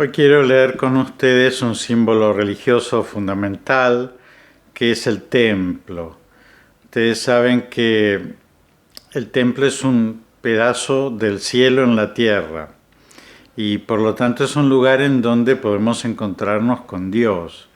Hoy quiero leer con ustedes un símbolo religioso fundamental que es el templo. Ustedes saben que el templo es un pedazo del cielo en la tierra y por lo tanto es un lugar en donde podemos encontrarnos con Dios.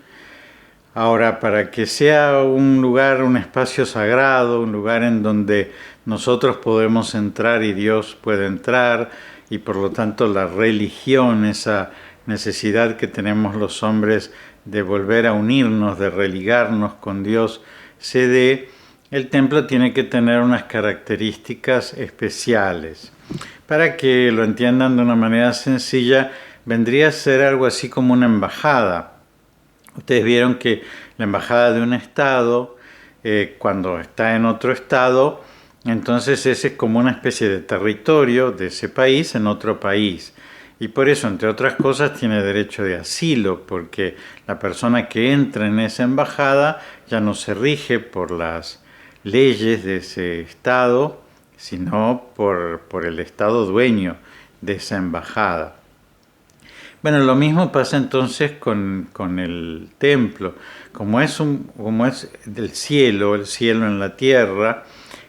Ahora, para que sea un lugar, un espacio sagrado, un lugar en donde nosotros podemos entrar y Dios puede entrar, y por lo tanto la religión, esa necesidad que tenemos los hombres de volver a unirnos, de religarnos con Dios, se dé, el templo tiene que tener unas características especiales. Para que lo entiendan de una manera sencilla, vendría a ser algo así como una embajada. Ustedes vieron que la embajada de un estado, cuando está en otro estado, entonces ese es como una especie de territorio de ese país en otro país. Y por eso, entre otras cosas, tiene derecho de asilo, porque la persona que entra en esa embajada ya no se rige por las leyes de ese estado, sino por el estado dueño de esa embajada. Bueno, lo mismo pasa entonces con el templo. Como es del cielo, el cielo en la tierra,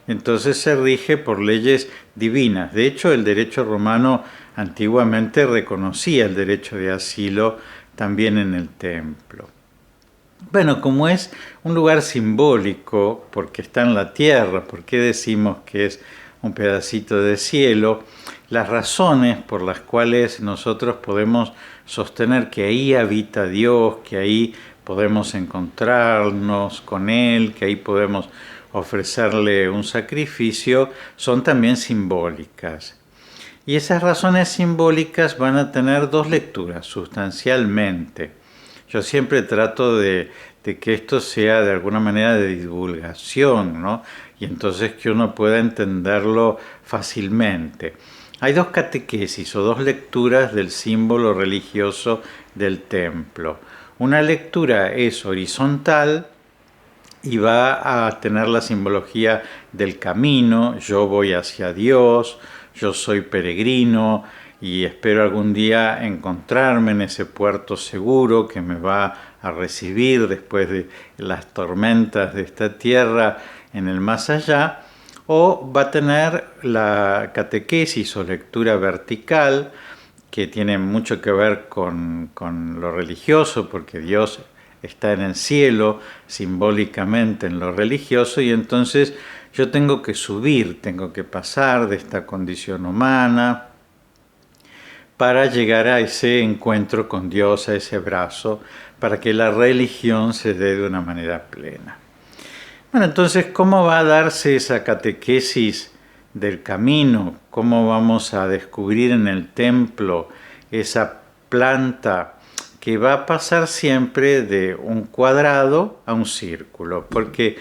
entonces se rige por leyes divinas. De hecho, el derecho romano antiguamente reconocía el derecho de asilo también en el templo. Bueno, como es un lugar simbólico, porque está en la tierra, ¿por qué decimos que es un pedacito de cielo? Las razones por las cuales nosotros podemos sostener que ahí habita Dios, que ahí podemos encontrarnos con Él, que ahí podemos ofrecerle un sacrificio, son también simbólicas. Y esas razones simbólicas van a tener dos lecturas, sustancialmente. Yo siempre trato de que esto sea de alguna manera de divulgación, ¿no? Y entonces que uno pueda entenderlo fácilmente. Hay dos catequesis o dos lecturas del símbolo religioso del templo. Una lectura es horizontal y va a tener la simbología del camino. Yo voy hacia Dios, yo soy peregrino y espero algún día encontrarme en ese puerto seguro que me va a recibir después de las tormentas de esta tierra en el más allá. O va a tener la catequesis o lectura vertical, que tiene mucho que ver con lo religioso, porque Dios está en el cielo, simbólicamente en lo religioso, y entonces yo tengo que subir, tengo que pasar de esta condición humana para llegar a ese encuentro con Dios, a ese abrazo, para que la religión se dé de una manera plena. Bueno, entonces, ¿cómo va a darse esa catequesis del camino? ¿Cómo vamos a descubrir en el templo esa planta que va a pasar siempre de un cuadrado a un círculo? Porque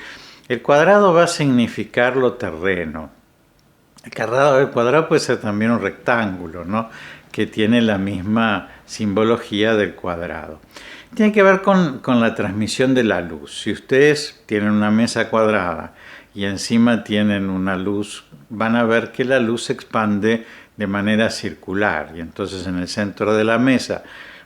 el cuadrado va a significar lo terreno. El cuadrado puede ser también un rectángulo, ¿no? Que tiene la misma simbología del cuadrado. Tiene que ver con la transmisión de la luz. Si ustedes tienen una mesa cuadrada y encima tienen una luz, van a ver que la luz se expande de manera circular. Y entonces en el centro de la mesa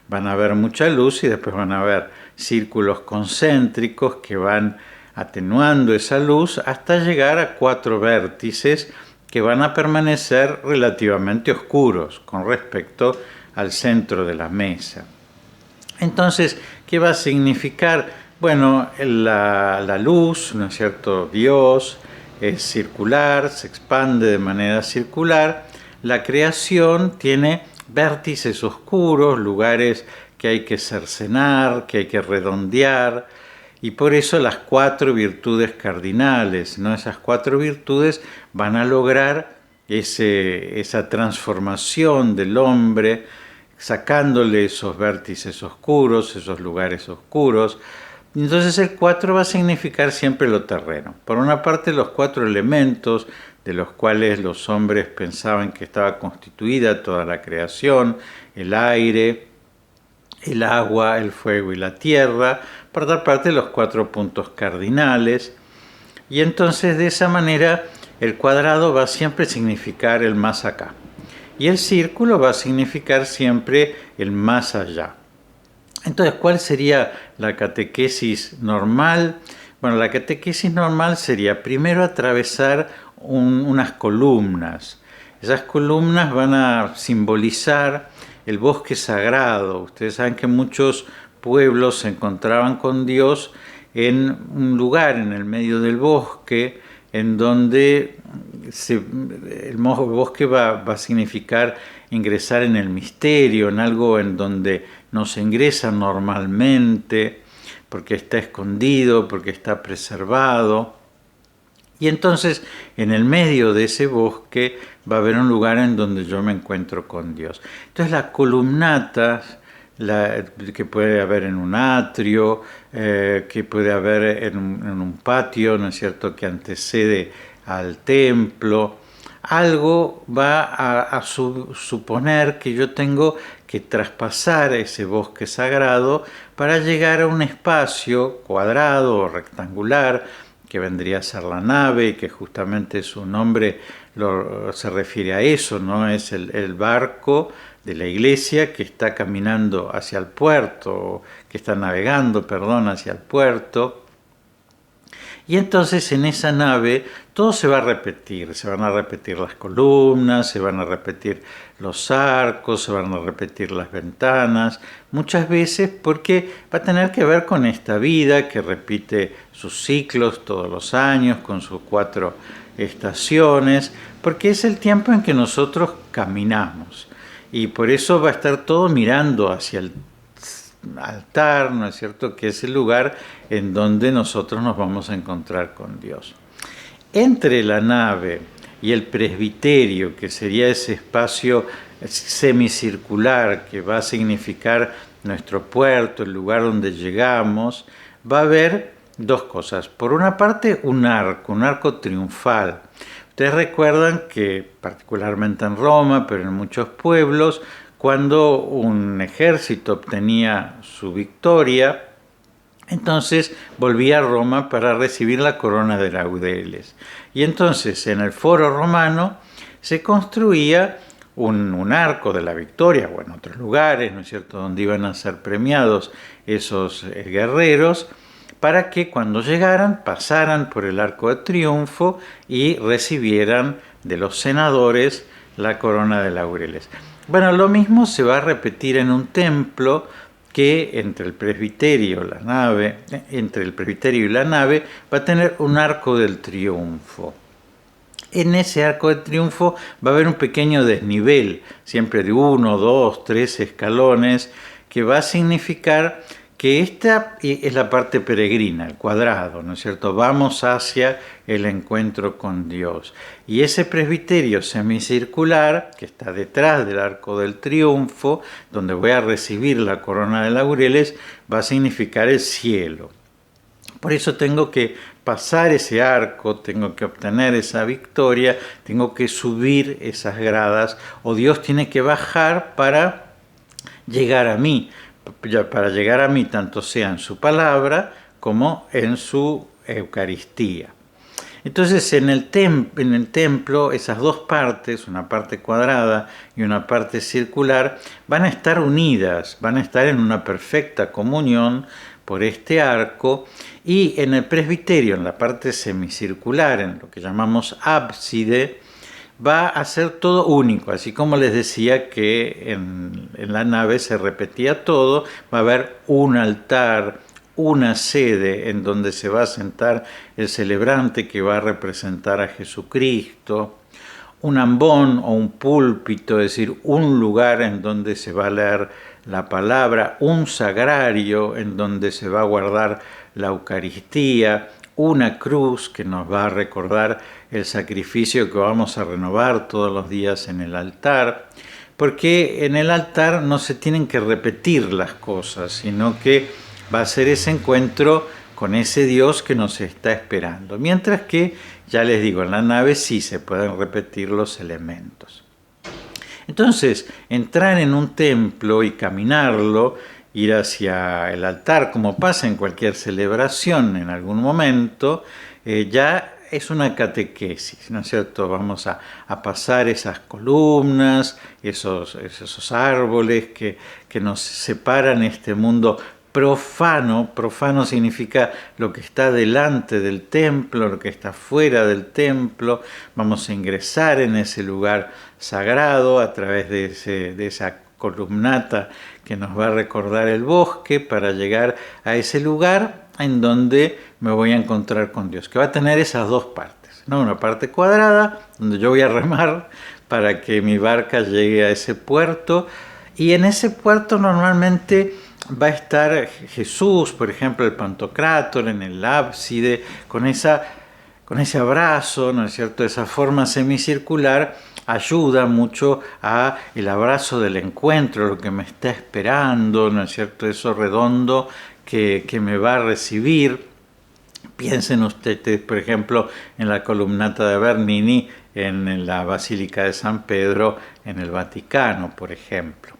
van a ver mucha luz y después van a ver círculos concéntricos que van atenuando esa luz hasta llegar a 4 vértices que van a permanecer relativamente oscuros con respecto al centro de la mesa. Entonces, ¿qué va a significar? Bueno, la luz, ¿no es cierto? Dios es circular, se expande de manera circular. La creación tiene vértices oscuros, lugares que hay que cercenar, que hay que redondear, y por eso las 4 virtudes cardinales, ¿no? Esas 4 virtudes van a lograr esa transformación del hombre, sacándole esos vértices oscuros, esos lugares oscuros. Entonces el 4 va a significar siempre lo terreno. Por una parte, los 4 elementos de los cuales los hombres pensaban que estaba constituida toda la creación: el aire, el agua, el fuego y la tierra. Por otra parte, los 4 puntos cardinales. Y entonces de esa manera el cuadrado va a siempre significar el más acá. y el círculo va a significar siempre el más allá. Entonces, ¿cuál sería la catequesis normal? Bueno, la catequesis normal sería primero atravesar unas columnas. Esas columnas van a simbolizar el bosque sagrado. Ustedes saben que muchos pueblos se encontraban con Dios en un lugar en el medio del bosque, en donde el bosque va a significar ingresar en el misterio, en algo en donde no se ingresa normalmente, porque está escondido, porque está preservado. Y entonces, en el medio de ese bosque va a haber un lugar en donde yo me encuentro con Dios. Entonces, las columnatas que puede haber en un atrio, que puede haber en un patio, ¿no es cierto?, que antecede al templo. Algo va a suponer que yo tengo que traspasar ese bosque sagrado para llegar a un espacio cuadrado o rectangular, que vendría a ser la nave, y que justamente su nombre se refiere a eso, ¿no? Es el barco de la iglesia que está caminando hacia el puerto, que está navegando, hacia el puerto. Y entonces en esa nave todo se va a repetir, se van a repetir las columnas, se van a repetir los arcos, se van a repetir las ventanas, muchas veces porque va a tener que ver con esta vida que repite sus ciclos todos los años, con sus 4 estaciones, porque es el tiempo en que nosotros caminamos. Y por eso va a estar todo mirando hacia el altar, ¿no es cierto?, que es el lugar en donde nosotros nos vamos a encontrar con Dios. Entre la nave y el presbiterio, que sería ese espacio semicircular que va a significar nuestro puerto, el lugar donde llegamos, va a haber 2 cosas. Por una parte, un arco triunfal. Ustedes recuerdan que, particularmente en Roma, pero en muchos pueblos, cuando un ejército obtenía su victoria, entonces volvía a Roma para recibir la corona de laureles. Y entonces en el foro romano se construía un arco de la victoria, o en otros lugares, ¿no es cierto?, donde iban a ser premiados esos guerreros, para que cuando llegaran pasaran por el arco de triunfo y recibieran de los senadores la corona de laureles. Bueno, lo mismo se va a repetir en un templo que entre el presbiterio y la nave va a tener un arco del triunfo. En ese arco de triunfo va a haber un pequeño desnivel, siempre de 1, 2, 3 escalones, que va a significar que esta es la parte peregrina, el cuadrado, ¿no es cierto? Vamos hacia el encuentro con Dios. Y ese presbiterio semicircular, que está detrás del arco del triunfo, donde voy a recibir la corona de laureles, va a significar el cielo. Por eso tengo que pasar ese arco, tengo que obtener esa victoria, tengo que subir esas gradas, o Dios tiene que bajar para llegar a mí. Para llegar a mí, tanto sea en su palabra como en su Eucaristía. Entonces, en el templo, esas 2 partes, una parte cuadrada y una parte circular, van a estar unidas, van a estar en una perfecta comunión por este arco, y en el presbiterio, en la parte semicircular, en lo que llamamos ábside, va a ser todo único, así como les decía que en la nave se repetía todo, va a haber un altar, una sede en donde se va a sentar el celebrante que va a representar a Jesucristo, un ambón o un púlpito, es decir, un lugar en donde se va a leer la palabra, un sagrario en donde se va a guardar la Eucaristía, una cruz que nos va a recordar el sacrificio que vamos a renovar todos los días en el altar, porque en el altar no se tienen que repetir las cosas, sino que va a ser ese encuentro con ese Dios que nos está esperando. Mientras que, ya les digo, en la nave sí se pueden repetir los elementos. Entonces, entrar en un templo y caminarlo, ir hacia el altar, como pasa en cualquier celebración en algún momento, ya es una catequesis, ¿no es cierto? Vamos a pasar esas columnas, esos árboles que nos separan este mundo profano. Profano significa lo que está delante del templo, lo que está fuera del templo. Vamos a ingresar en ese lugar sagrado a través de esa columnata que nos va a recordar el bosque para llegar a ese lugar en donde me voy a encontrar con Dios, que va a tener esas dos partes, ¿no? Una parte cuadrada, donde yo voy a remar para que mi barca llegue a ese puerto, y en ese puerto normalmente va a estar Jesús, por ejemplo, el Pantocrátor en el ábside, con ese abrazo, ¿no es cierto? Esa forma semicircular ayuda mucho a el abrazo del encuentro, lo que me está esperando, ¿no es cierto? Eso redondo que me va a recibir. Piensen ustedes, por ejemplo, en la columnata de Bernini en la Basílica de San Pedro en el Vaticano, por ejemplo.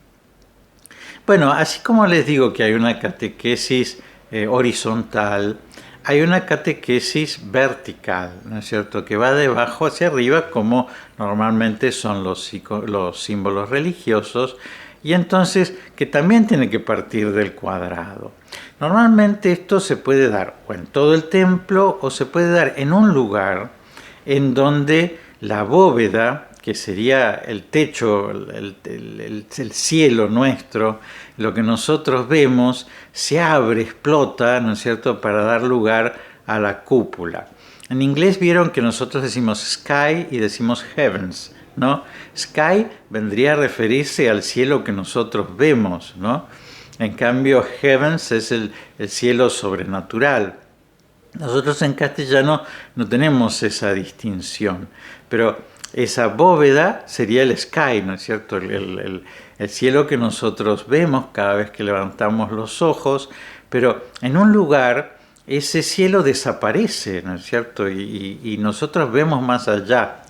Bueno, así como les digo que hay una catequesis horizontal, hay una catequesis vertical, ¿no es cierto?, que va de abajo hacia arriba, como normalmente son los símbolos religiosos, y entonces que también tiene que partir del cuadrado. Normalmente esto se puede dar o en todo el templo o se puede dar en un lugar en donde la bóveda, que sería el techo, el cielo nuestro, lo que nosotros vemos, se abre, explota, ¿no es cierto?, para dar lugar a la cúpula. En inglés vieron que nosotros decimos sky y decimos heavens, ¿no? Sky vendría a referirse al cielo que nosotros vemos, ¿no? En cambio, heavens es el cielo sobrenatural. Nosotros en castellano no tenemos esa distinción, pero esa bóveda sería el sky, ¿no es cierto? El cielo que nosotros vemos cada vez que levantamos los ojos, pero en un lugar ese cielo desaparece, ¿no es cierto? Y nosotros vemos más allá,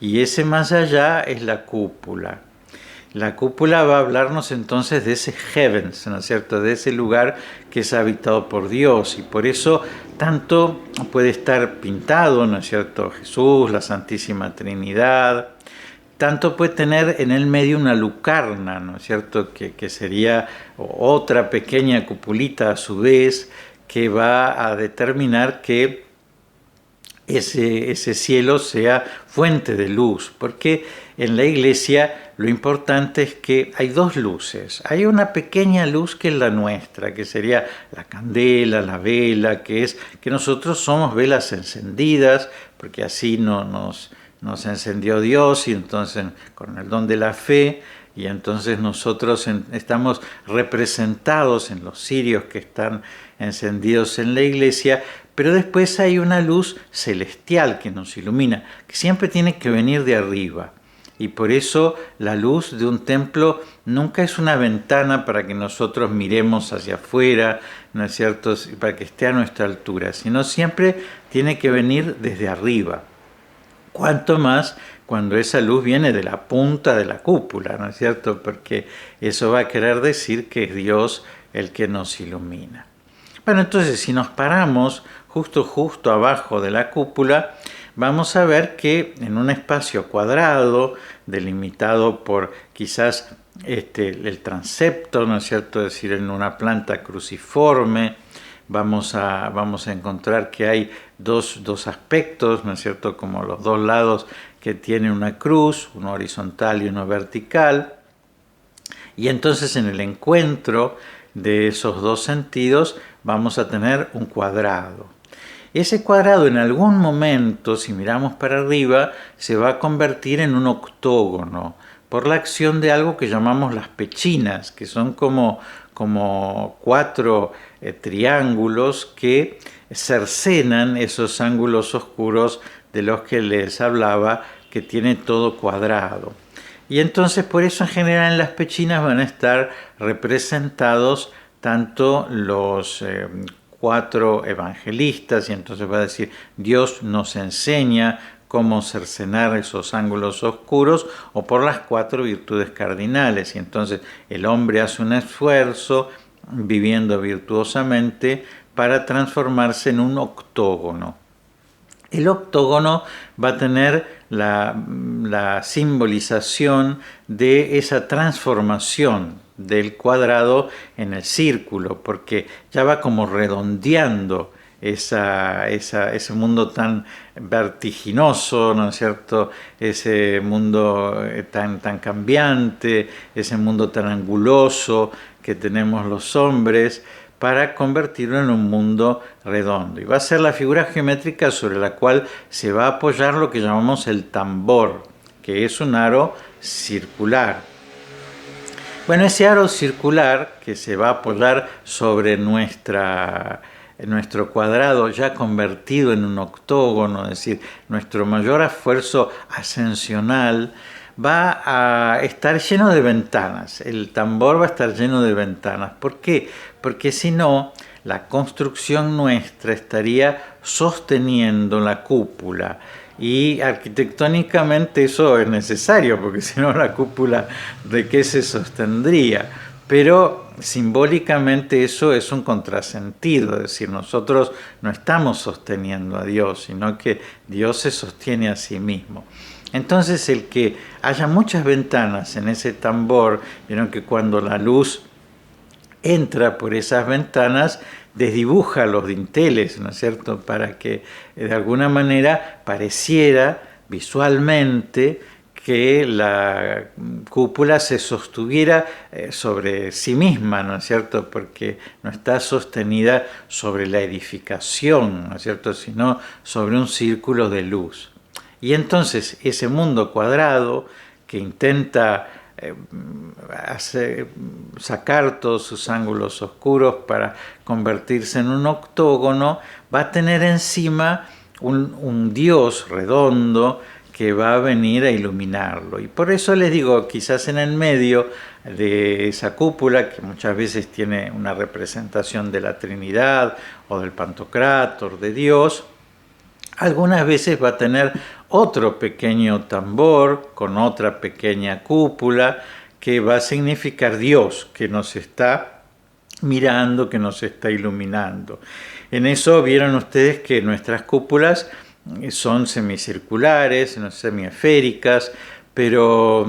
y ese más allá es la cúpula. La cúpula va a hablarnos entonces de ese heavens, ¿no es cierto?, de ese lugar que es habitado por Dios, y por eso tanto puede estar pintado, ¿no es cierto?, Jesús, la Santísima Trinidad, tanto puede tener en el medio una lucarna, ¿no es cierto?, que sería otra pequeña cupulita a su vez, que va a determinar que ese cielo sea fuente de luz, porque en la iglesia lo importante es que hay dos luces. Hay una pequeña luz que es la nuestra, que sería la candela, la vela, que nosotros somos velas encendidas, porque así nos encendió Dios, y entonces con el don de la fe, y entonces nosotros estamos representados en los cirios que están encendidos en la iglesia. Pero después hay una luz celestial que nos ilumina, que siempre tiene que venir de arriba. Y por eso la luz de un templo nunca es una ventana para que nosotros miremos hacia afuera, ¿no es cierto?, para que esté a nuestra altura, sino siempre tiene que venir desde arriba. Cuanto más cuando esa luz viene de la punta de la cúpula, ¿no es cierto?, porque eso va a querer decir que es Dios el que nos ilumina. Bueno, entonces si nos paramos justo abajo de la cúpula, vamos a ver que en un espacio cuadrado, delimitado por quizás el transepto, ¿no es cierto?, es decir, en una planta cruciforme, vamos a encontrar que hay dos aspectos, ¿no es cierto?, como los dos lados que tiene una cruz, uno horizontal y uno vertical, y entonces en el encuentro de esos dos sentidos vamos a tener un cuadrado. Ese cuadrado en algún momento, si miramos para arriba, se va a convertir en un octógono por la acción de algo que llamamos las pechinas, que son como 4 triángulos que cercenan esos ángulos oscuros de los que les hablaba, que tiene todo cuadrado. Y entonces por eso en general en las pechinas van a estar representados tanto los 4 evangelistas, y entonces va a decir, Dios nos enseña cómo cercenar esos ángulos oscuros, o por las 4 virtudes cardinales, y entonces el hombre hace un esfuerzo viviendo virtuosamente para transformarse en un octógono. El octógono va a tener la simbolización de esa transformación del cuadrado en el círculo, porque ya va como redondeando ese mundo tan vertiginoso, ¿no es cierto? Ese mundo tan cambiante, ese mundo tan anguloso que tenemos los hombres, para convertirlo en un mundo redondo. Y va a ser la figura geométrica sobre la cual se va a apoyar lo que llamamos el tambor, que es un aro circular. Bueno, ese aro circular que se va a apoyar sobre nuestro cuadrado ya convertido en un octógono, es decir, nuestro mayor esfuerzo ascensional, va a estar lleno de ventanas. El tambor va a estar lleno de ventanas. ¿Por qué? Porque si no, la construcción nuestra estaría sosteniendo la cúpula. Y arquitectónicamente eso es necesario, porque si no la cúpula, ¿de qué se sostendría? Pero simbólicamente eso es un contrasentido, es decir, nosotros no estamos sosteniendo a Dios, sino que Dios se sostiene a sí mismo. Entonces el que haya muchas ventanas en ese tambor, vieron que cuando la luz entra por esas ventanas, desdibuja los dinteles, ¿no es cierto?, para que de alguna manera pareciera visualmente que la cúpula se sostuviera sobre sí misma, ¿no es cierto?, porque no está sostenida sobre la edificación, ¿no es cierto?, sino sobre un círculo de luz. Y entonces ese mundo cuadrado que intenta sacar todos sus ángulos oscuros para convertirse en un octógono, va a tener encima un Dios redondo que va a venir a iluminarlo. Y por eso les digo, quizás en el medio de esa cúpula, que muchas veces tiene una representación de la Trinidad o del Pantocrátor, de Dios, algunas veces va a tener otro pequeño tambor con otra pequeña cúpula que va a significar Dios, que nos está mirando, que nos está iluminando. En eso vieron ustedes que nuestras cúpulas son semicirculares, no semiesféricas, pero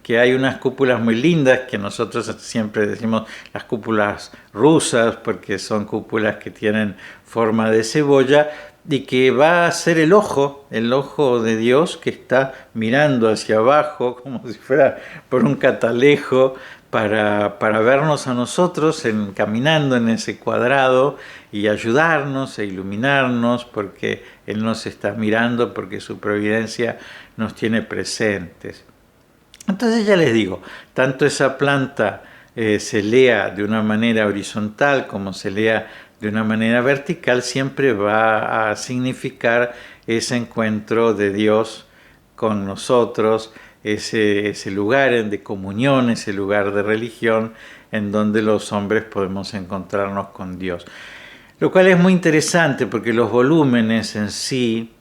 que hay unas cúpulas muy lindas que nosotros siempre decimos las cúpulas rusas, porque son cúpulas que tienen forma de cebolla, y que va a ser el ojo de Dios que está mirando hacia abajo, como si fuera por un catalejo, para vernos a nosotros caminando en ese cuadrado y ayudarnos e iluminarnos, porque Él nos está mirando, porque su providencia nos tiene presentes. Entonces ya les digo, tanto esa planta se lea de una manera horizontal como se lea de una manera vertical, siempre va a significar ese encuentro de Dios con nosotros, ese lugar de comunión, ese lugar de religión en donde los hombres podemos encontrarnos con Dios. Lo cual es muy interesante porque los volúmenes en sí,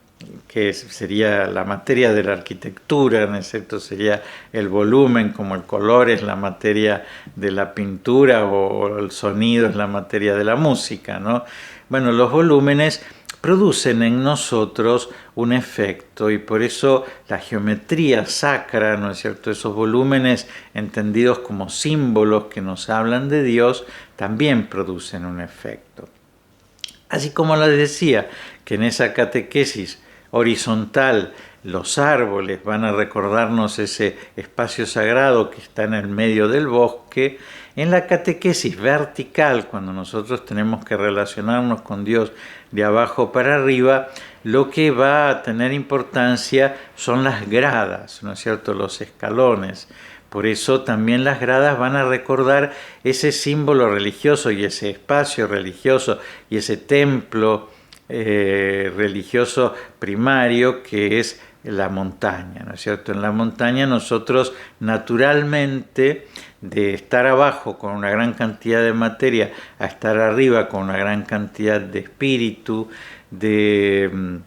que sería la materia de la arquitectura, ¿no es cierto?, sería el volumen, como el color es la materia de la pintura o el sonido es la materia de la música, ¿no? Bueno, los volúmenes producen en nosotros un efecto y por eso la geometría sacra, ¿no es cierto?, esos volúmenes entendidos como símbolos que nos hablan de Dios, también producen un efecto. Así como les decía, que en esa catequesis horizontal los árboles van a recordarnos ese espacio sagrado que está en el medio del bosque, en la catequesis vertical, cuando nosotros tenemos que relacionarnos con Dios de abajo para arriba, lo que va a tener importancia son las gradas, ¿no es cierto?, los escalones. Por eso también las gradas van a recordar ese símbolo religioso y ese espacio religioso y ese templo religioso primario que es la montaña, ¿no es cierto? En la montaña nosotros naturalmente, de estar abajo con una gran cantidad de materia a estar arriba con una gran cantidad de espíritu, de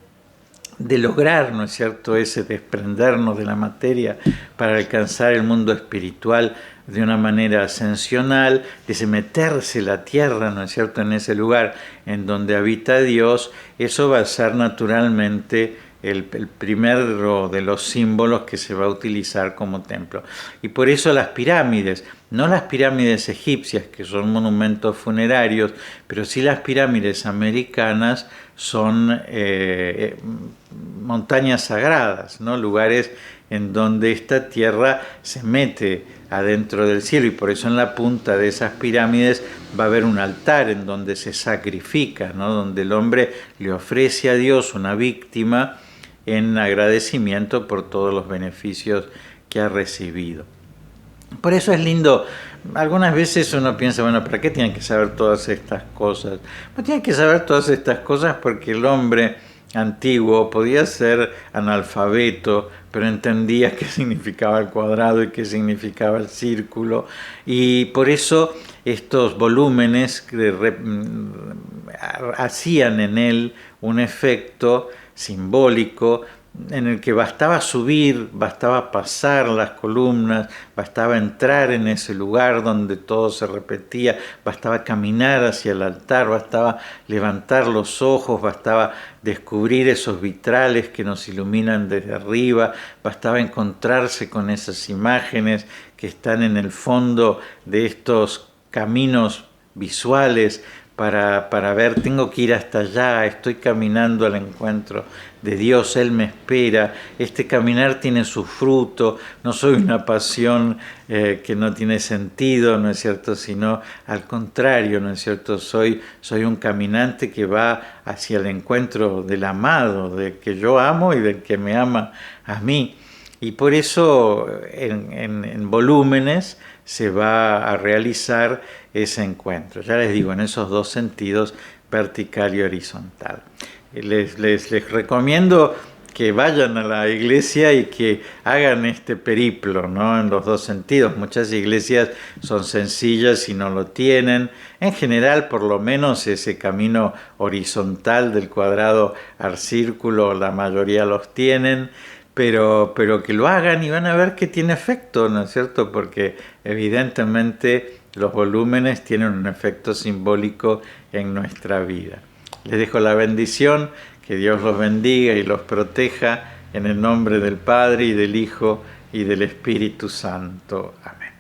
lograr, ¿no es cierto?, ese desprendernos de la materia para alcanzar el mundo espiritual, de una manera ascensional, de meterse la tierra, ¿no es cierto?, en ese lugar en donde habita Dios, eso va a ser naturalmente el primero de los símbolos que se va a utilizar como templo. Y por eso las pirámides, no las pirámides egipcias, que son monumentos funerarios, pero sí las pirámides americanas son montañas sagradas, ¿no? Lugares en donde esta tierra se mete adentro del cielo, y por eso en la punta de esas pirámides va a haber un altar en donde se sacrifica, ¿no? Donde el hombre le ofrece a Dios una víctima en agradecimiento por todos los beneficios que ha recibido. Por eso es lindo, algunas veces uno piensa, bueno, ¿para qué tienen que saber todas estas cosas? Pues tienen que saber todas estas cosas porque el hombre antiguo podía ser analfabeto, pero entendía qué significaba el cuadrado y qué significaba el círculo, y por eso estos volúmenes hacían en él un efecto simbólico en el que bastaba subir, bastaba pasar las columnas, bastaba entrar en ese lugar donde todo se repetía, bastaba caminar hacia el altar, bastaba levantar los ojos, bastaba descubrir esos vitrales que nos iluminan desde arriba, bastaba encontrarse con esas imágenes que están en el fondo de estos caminos visuales para ver, tengo que ir hasta allá, estoy caminando al encuentro de Dios, Él me espera, este caminar tiene su fruto, no soy una pasión que no tiene sentido, ¿no es cierto?, sino al contrario, ¿no es cierto?, soy un caminante que va hacia el encuentro del amado, del que yo amo y del que me ama a mí. Y por eso en volúmenes se va a realizar ese encuentro. Ya les digo, en esos dos sentidos, vertical y horizontal. Les recomiendo que vayan a la iglesia y que hagan este periplo, ¿no?, en los dos sentidos. Muchas iglesias son sencillas y no lo tienen. En general, por lo menos, ese camino horizontal del cuadrado al círculo, la mayoría los tienen. Pero que lo hagan y van a ver que tiene efecto, ¿no es cierto? Porque evidentemente los volúmenes tienen un efecto simbólico en nuestra vida. Les dejo la bendición, que Dios los bendiga y los proteja en el nombre del Padre y del Hijo y del Espíritu Santo. Amén.